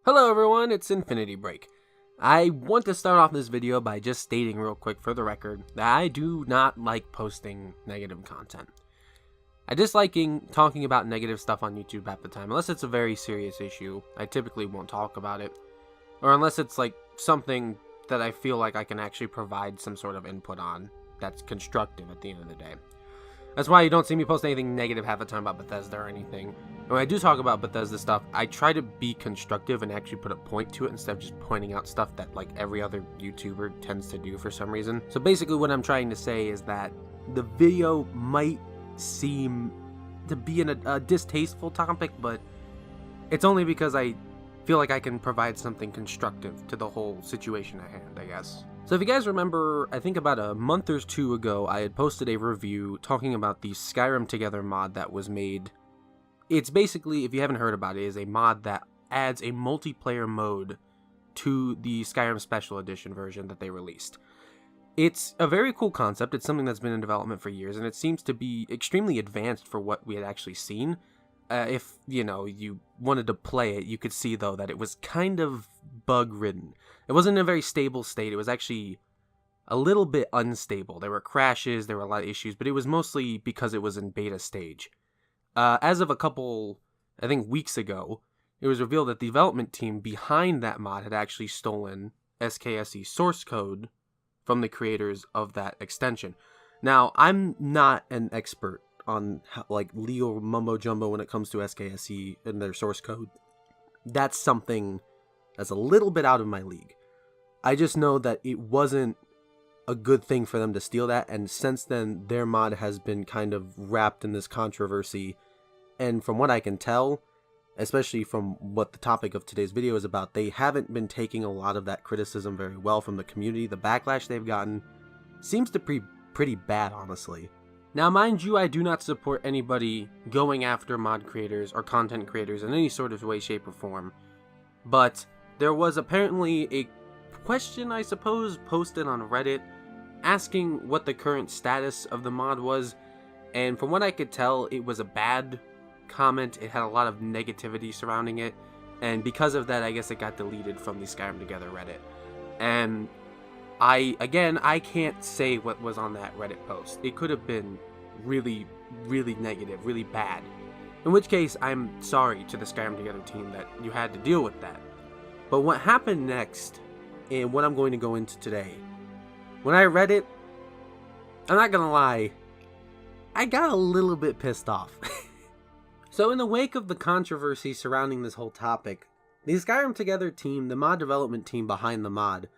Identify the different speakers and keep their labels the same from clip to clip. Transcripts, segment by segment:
Speaker 1: Hello everyone, it's Infinity Break. I want to start off this video by just stating real quick for the record that I do not like posting negative content. I dislike talking about negative stuff on YouTube half the time. Unless it's a very serious issue, I typically won't talk about it. Or unless it's like something that I feel like I can actually provide some sort of input on that's constructive at the end of the day. That's why you don't see me post anything negative half the time about Bethesda or anything. And when I do talk about Bethesda stuff, I try to be constructive and actually put a point to it instead of just pointing out stuff that like every other YouTuber tends to do for some reason. So basically what I'm trying to say is that the video might seem to be in a distasteful topic, but it's only because I feel like I can provide something constructive to the whole situation at hand, I guess. So if you guys remember, I think about a month or two ago, I had posted a review talking about the Skyrim Together mod that was made. It's basically, if you haven't heard about it, is a mod that adds a multiplayer mode to the Skyrim Special Edition version that they released. It's a very cool concept. It's something that's been in development for years, and it seems to be extremely advanced for what we had actually seen. If, you wanted to play it, you could see, though, that it was kind of bug-ridden. It wasn't in a very stable state. It was actually a little bit unstable. There were crashes, there were a lot of issues, but it was mostly because it was in beta stage. As of a couple, I think, weeks ago, it was revealed that the development team behind that mod had actually stolen SKSE source code from the creators of that extension. Now, I'm not an expert on legal mumbo jumbo when it comes to SKSE and their source code. That's something that's a little bit out of my league. I just know that it wasn't a good thing for them to steal that, and since then their mod has been kind of wrapped in this controversy, and from what I can tell, especially from what the topic of today's video is about, they haven't been taking a lot of that criticism very well from the community. The backlash they've gotten seems to be pretty bad, honestly. Now, mind you, I do not support anybody going after mod creators or content creators in any sort of way, shape, or form. But there was apparently a question, I suppose, posted on Reddit asking what the current status of the mod was. And from what I could tell, it was a bad comment. It had a lot of negativity surrounding it. And because of that, I guess it got deleted from the Skyrim Together Reddit. And I can't say what was on that Reddit post. It could have been really, really negative, really bad. In which case, I'm sorry to the Skyrim Together team that you had to deal with that. But what happened next, and what I'm going to go into today, when I read it, I'm not gonna lie, I got a little bit pissed off. So in the wake of the controversy surrounding this whole topic, the Skyrim Together team, the mod development team behind the mod,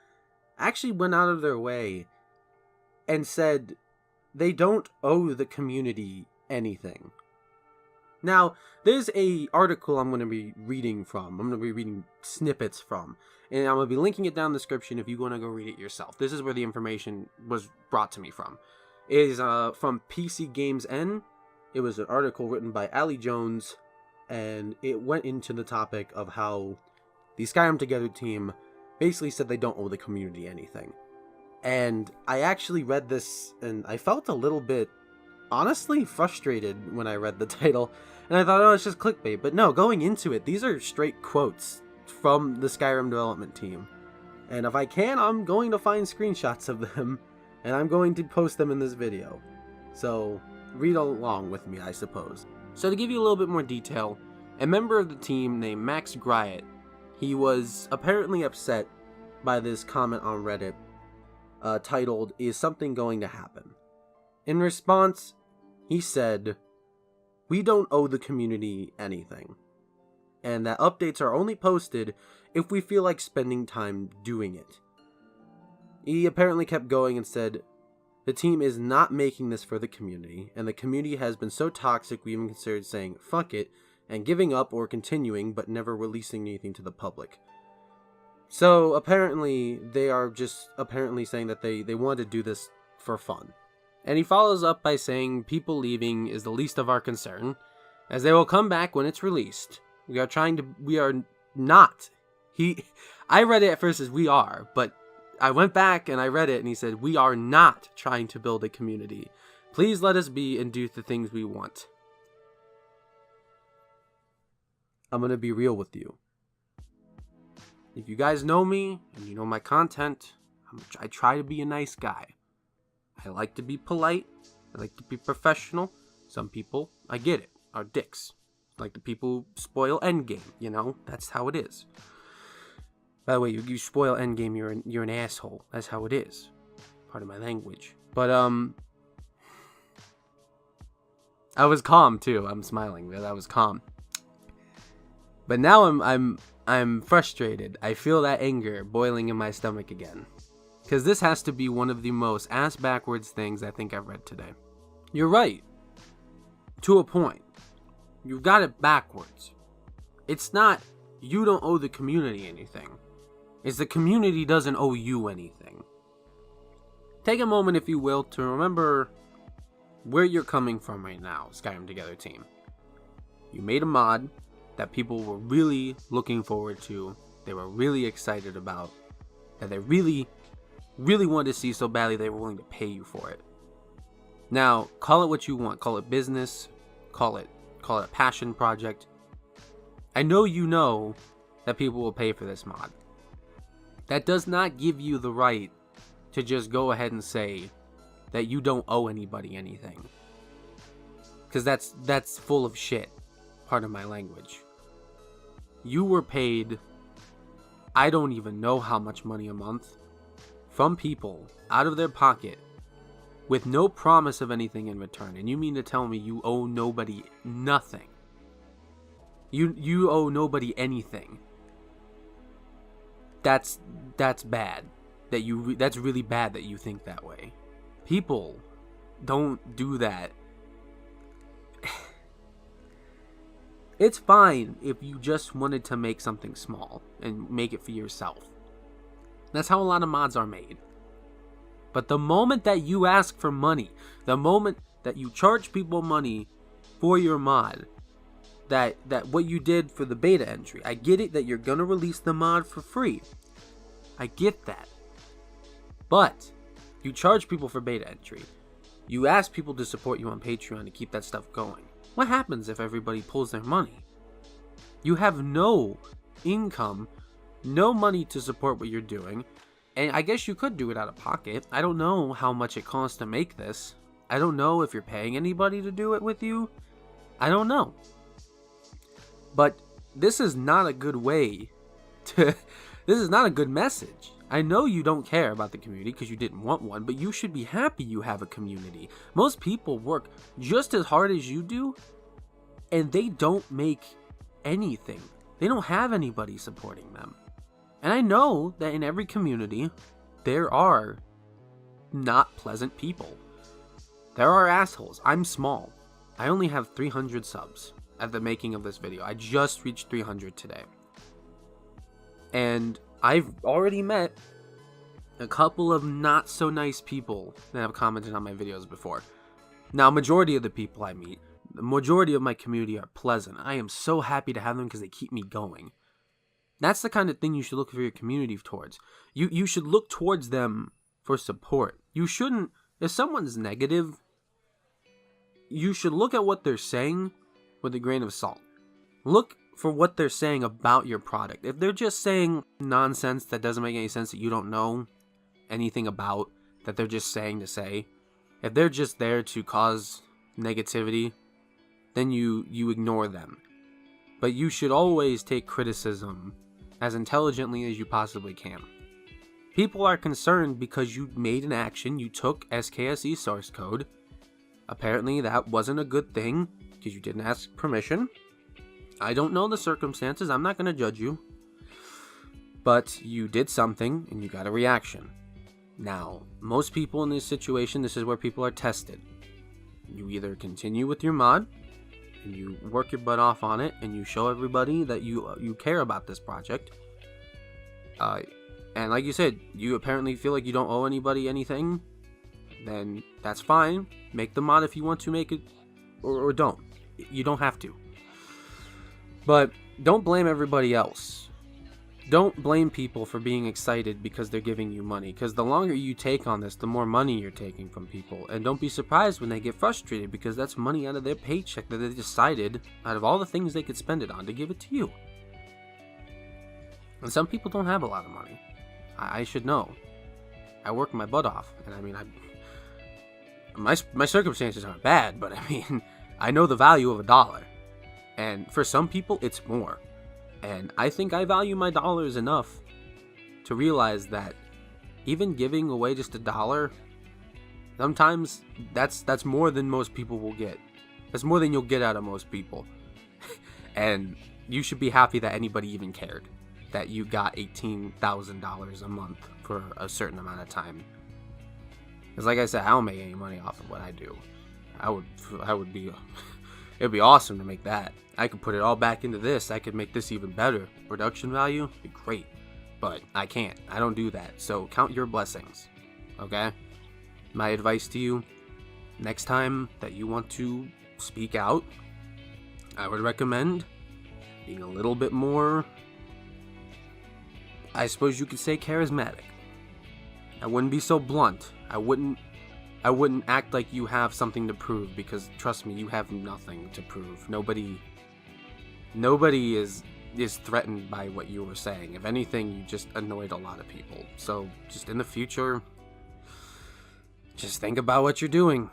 Speaker 1: actually went out of their way and said they don't owe the community anything. Now, there's a article I'm going to be reading from. I'm going to be reading snippets from, and I'm going to be linking it down in the description if you want to go read it yourself. This is where the information was brought to me from. It is from PC Games N. It was an article written by Ali Jones, and it went into the topic of how the Skyrim Together team basically said they don't owe the community anything. And I actually read this, and I felt a little bit, honestly, frustrated when I read the title. And I thought, oh, it's just clickbait. But no, going into it, these are straight quotes from the Skyrim development team. And if I can, I'm going to find screenshots of them, and I'm going to post them in this video. So, read along with me, I suppose. So to give you a little bit more detail, a member of the team named Max Griot, he was apparently upset by this comment on Reddit, titled, "Is something going to happen?" In response, he said, "We don't owe the community anything, and that updates are only posted if we feel like spending time doing it." He apparently kept going and said, "The team is not making this for the community, and the community has been so toxic we even considered saying fuck it and giving up or continuing but never releasing anything to the public." So apparently they are just saying that they want to do this for fun. And he follows up by saying people leaving is the least of our concern, as they will come back when it's released. I read it at first as we are, but I went back and I read it and he said, "We are not trying to build a community. Please let us be and do the things we want." I'm going to be real with you. If you guys know me and you know my content, I try to be a nice guy. I like to be polite. I like to be professional. Some people, I get it, are dicks. Like the people who spoil Endgame, you know? That's how it is. By the way, you spoil Endgame, you're an asshole. That's how it is. Pardon my language. But, I was calm, too. I'm smiling, but I was calm. But now I'm frustrated. I feel that anger boiling in my stomach again. Because this has to be one of the most ass-backwards things I think I've read today. You're right. To a point. You've got it backwards. It's not, you don't owe the community anything. It's the community doesn't owe you anything. Take a moment, if you will, to remember where you're coming from right now, Skyrim Together team. You made a mod that people were really looking forward to, they were really excited about, that they really wanted to see so badly they were willing to pay you for it. Now, call it what you want. Call it business. Call it a passion project. I know you know that people will pay for this mod. That does not give you the right to just go ahead and say that you don't owe anybody anything. Because that's full of shit. Pardon my language. You were paid, I don't even know how much money a month, from people, out of their pocket, with no promise of anything in return. And you mean to tell me you owe nobody nothing? You owe nobody anything. That's bad. That's really bad that you think that way. People don't do that. It's fine if you just wanted to make something small and make it for yourself. That's how a lot of mods are made. But the moment that you ask for money, the moment that you charge people money for your mod, that what you did for the beta entry, I get it that you're gonna release the mod for free. I get that. But you charge people for beta entry. You ask people to support you on Patreon to keep that stuff going. What happens if everybody pulls their money? You have no income, no money to support what you're doing, and I guess you could do it out of pocket. I don't know how much it costs to make this. I don't know if you're paying anybody to do it with you. I don't know. But this is not a good way to... This is not a good message. I know you don't care about the community because you didn't want one, but you should be happy you have a community. Most people work just as hard as you do, and they don't make anything. They don't have anybody supporting them. And I know that in every community, there are not pleasant people. There are assholes. I'm small. I only have 300 subs at the making of this video. I just reached 300 today. And I've already met a couple of not so nice people that have commented on my videos before. Now, majority of the people I meet, the majority of my community are pleasant. I am so happy to have them because they keep me going. That's the kind of thing you should look for your community towards. You should look towards them for support. You shouldn't, if someone's negative, you should look at what they're saying with a grain of salt. Look for what they're saying about your product. If they're just saying nonsense that doesn't make any sense, that you don't know anything about, that they're just saying to say, if they're just there to cause negativity, then you ignore them. But you should always take criticism as intelligently as you possibly can. People are concerned because you made an action, you took SKSE source code. Apparently that wasn't a good thing because you didn't ask permission. I don't know the circumstances, I'm not going to judge you. But you did something and you got a reaction. Now, most people in this situation, this is where people are tested. You either continue with your mod, and you work your butt off on it, and you show everybody that you care about this project. And like you said, you apparently feel like you don't owe anybody anything, then that's fine. Make the mod if you want to make it, or don't. You don't have to. But don't blame everybody else. Don't blame people for being excited because they're giving you money, because the longer you take on this, the more money you're taking from people. And don't be surprised when they get frustrated, because that's money out of their paycheck that they decided, out of all the things they could spend it on, to give it to you. And some people don't have a lot of money. I should know. I work my butt off, and I mean, my circumstances aren't bad, but I mean, I know the value of $1. And for some people, it's more. And I think I value my dollars enough to realize that even giving away just $1, sometimes that's more than most people will get. That's more than you'll get out of most people. And you should be happy that anybody even cared that you got $18,000 a month for a certain amount of time. Because like I said, I don't make any money off of what I do. It'd be awesome to make that. I could put it all back into this. I could make this even better. Production value would be great. But I can't. I don't do that. So count your blessings. Okay? My advice to you, next time that you want to speak out, I would recommend being a little bit more, I suppose you could say, charismatic. I wouldn't be so blunt. I wouldn't act like you have something to prove, because trust me, you have nothing to prove. Nobody is threatened by what you were saying. If anything, you just annoyed a lot of people. So just in the future, just think about what you're doing,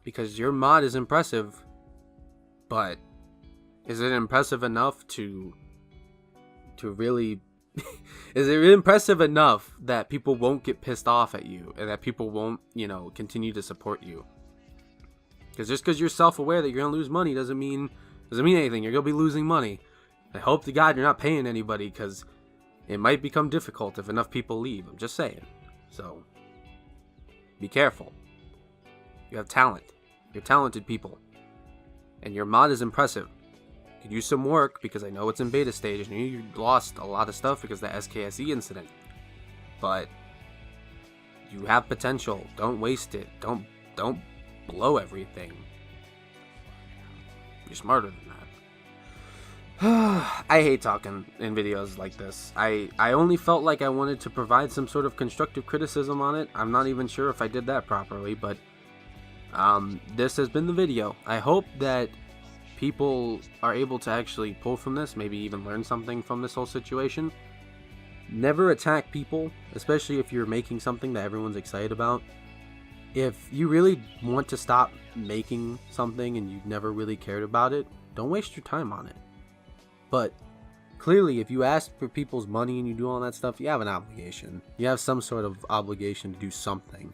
Speaker 1: because your mod is impressive, but is it impressive enough to really is it impressive enough that people won't get pissed off at you and that people won't, continue to support you? Because just because you're self-aware that you're gonna lose money doesn't mean anything. You're gonna be losing money. I hope to God you're not paying anybody, because it might become difficult if enough people leave. I'm just saying. So be careful. You have talent. You're talented people. And your mod is impressive. Could use some work, because I know it's in beta stage and you lost a lot of stuff because of the SKSE incident. But you have potential. Don't waste it. Don't blow everything. You're smarter than that. I hate talking in videos like this. I only felt like I wanted to provide some sort of constructive criticism on it. I'm not even sure if I did that properly, but this has been the video. I hope that people are able to actually pull from this, maybe even learn something from this whole situation. Never attack people, especially if you're making something that everyone's excited about. If you really want to stop making something and you've never really cared about it, don't waste your time on it. But clearly, if you ask for people's money and you do all that stuff, you have an obligation. You have some sort of obligation to do something.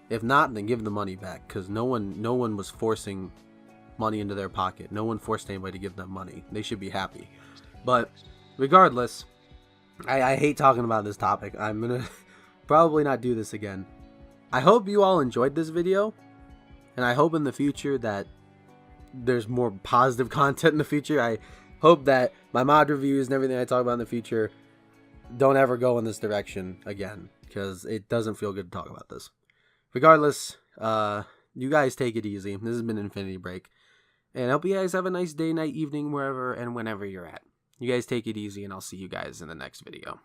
Speaker 1: If not, then give the money back, because no one was forcing money into their pocket. No one forced anybody to give them money. They should be happy. But regardless, I hate talking about this topic. I'm gonna probably not do this again. I hope you all enjoyed this video, and I hope in the future that there's more positive content in the future. I hope that my mod reviews and everything I talk about in the future don't ever go in this direction again, because it doesn't feel good to talk about this. Regardless, you guys take it easy. This has been Infinity Break. And I hope you guys have a nice day, night, evening, wherever and whenever you're at. You guys take it easy, and I'll see you guys in the next video.